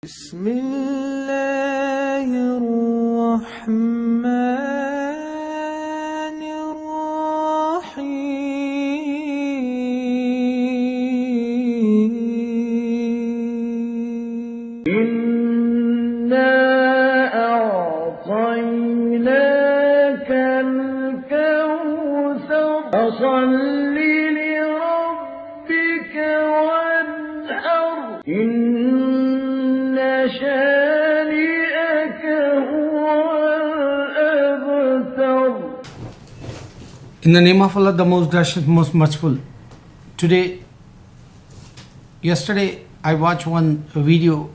بسم الله الرحمن الرحيم إنا أعطيناك الكوثر فصل لربك وانحر شانئك هو الأبتر. In the name of Allah, the most gracious, most merciful. Yesterday, I watched one video,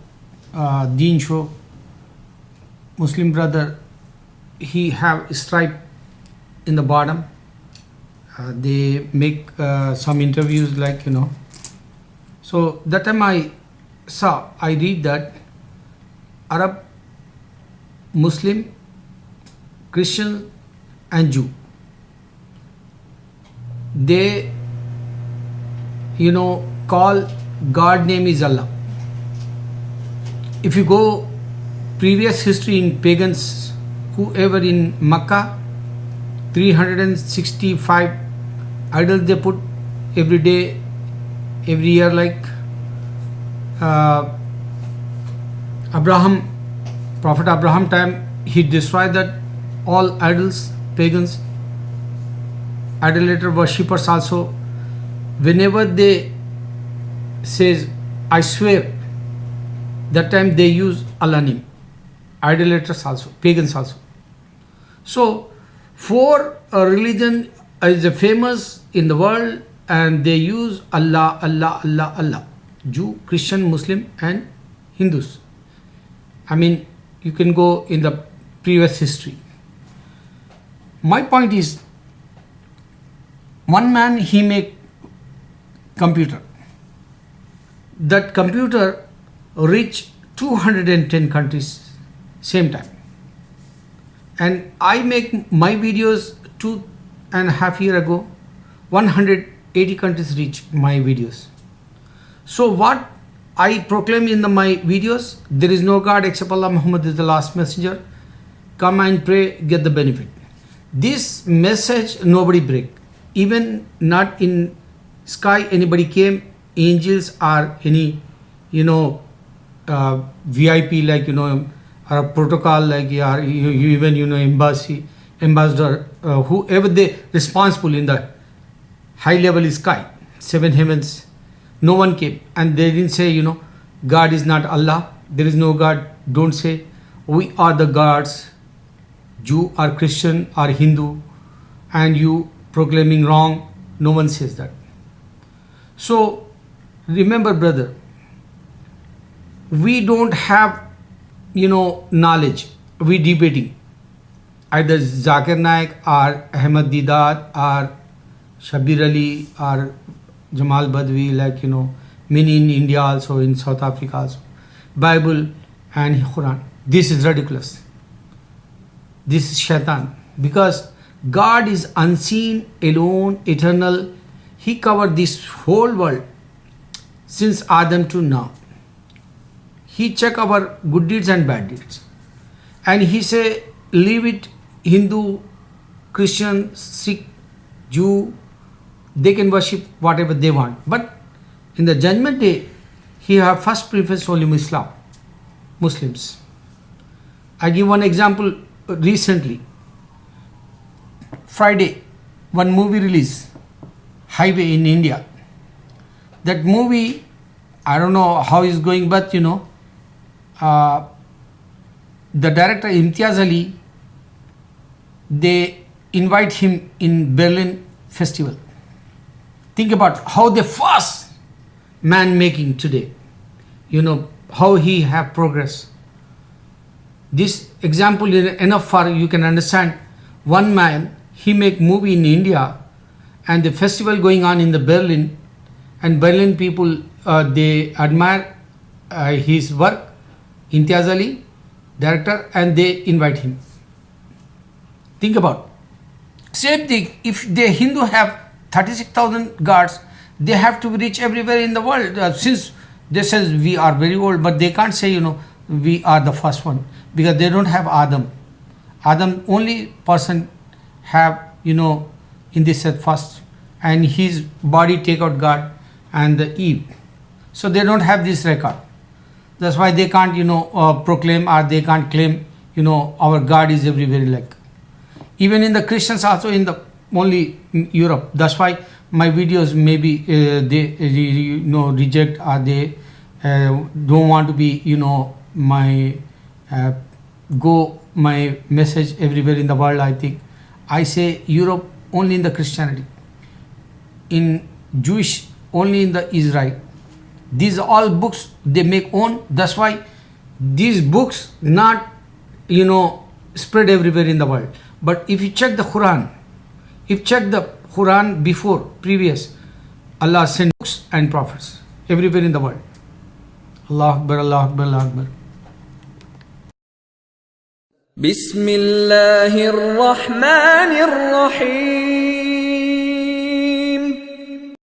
Deen show. Muslim brother, he have stripe in the bottom. They make some interviews, like So that time I read that Arab, Muslim, Christian and Jew, they call God name is Allah. If you go previous history in pagans, whoever in Makkah, 365 idols they put every day, every year, like Prophet Abraham time, he destroyed that all idols, pagans, idolater worshippers also. Whenever they says, I swear, that time they use Allah name. Idolaters also, pagans also. So, four religion is famous in the world and they use Allah, Allah, Allah, Allah. Jew, Christian, Muslim and Hindus. I mean, you can go in the previous history. My point is, one man, he make computer. That computer reach 210 countries same time. And I make my videos 2.5 years ago, 180 countries reach my videos. So what I proclaim in my videos, there is no God except Allah, Muhammad is the last messenger. Come and pray, get the benefit. This message nobody break. Even not in sky anybody came, angels or any, VIP like, or protocol like, even, ambassador, whoever they responsible in the high level sky, 7 heavens. No one came and they didn't say, God is not Allah. There is no God. Don't say, we are the gods. Jew or Christian or Hindu and you proclaiming wrong. No one says that. So remember, brother, we don't have, knowledge. We debating. Either Zakir Naik or Ahmed Didat or Shabir Ali or Jamal Badwi, like, many in India also, in South Africa also. Bible and Quran. This is ridiculous. This is shaitan. Because God is unseen, alone, eternal. He covered this whole world since Adam to now. He check our good deeds and bad deeds. And he say, leave it, Hindu, Christian, Sikh, Jew, they can worship whatever they want. But in the judgment day, he have first preference only Muslims. I give one example recently. Friday, one movie release, Highway in India. That movie, I don't know how it's going, but the director Imtiaz Ali, they invite him in Berlin festival. Think about how the fast man making today, how he have progress. This example is enough for you can understand. One man, he make movie in India and the festival going on in the Berlin, and Berlin people, they admire his work, Imtiaz Ali, director, and they invite him. Think about. Same thing, if the Hindu have 36,000 gods, they have to reach everywhere in the world. Since They says we are very old, but they can't say, we are the first one, because they don't have Adam. Adam only person have, in this set first, and his body take out God and the Eve. So they don't have this record. That's why they can't, proclaim, or they can't claim, our God is everywhere. Like even in the Christians also in the only Europe. That's why my videos maybe they reject, or they don't want to be, my go my message everywhere in the world. I think I say Europe only in the Christianity, in Jewish only in the Israel. These all books they make own. That's why these books not spread everywhere in the world. But if you check the Quran, before previous, Allah sent books and prophets everywhere in the world. Allah Akbar, Allah Akbar, Allah Akbar. بسم الله الرحمن الرحيم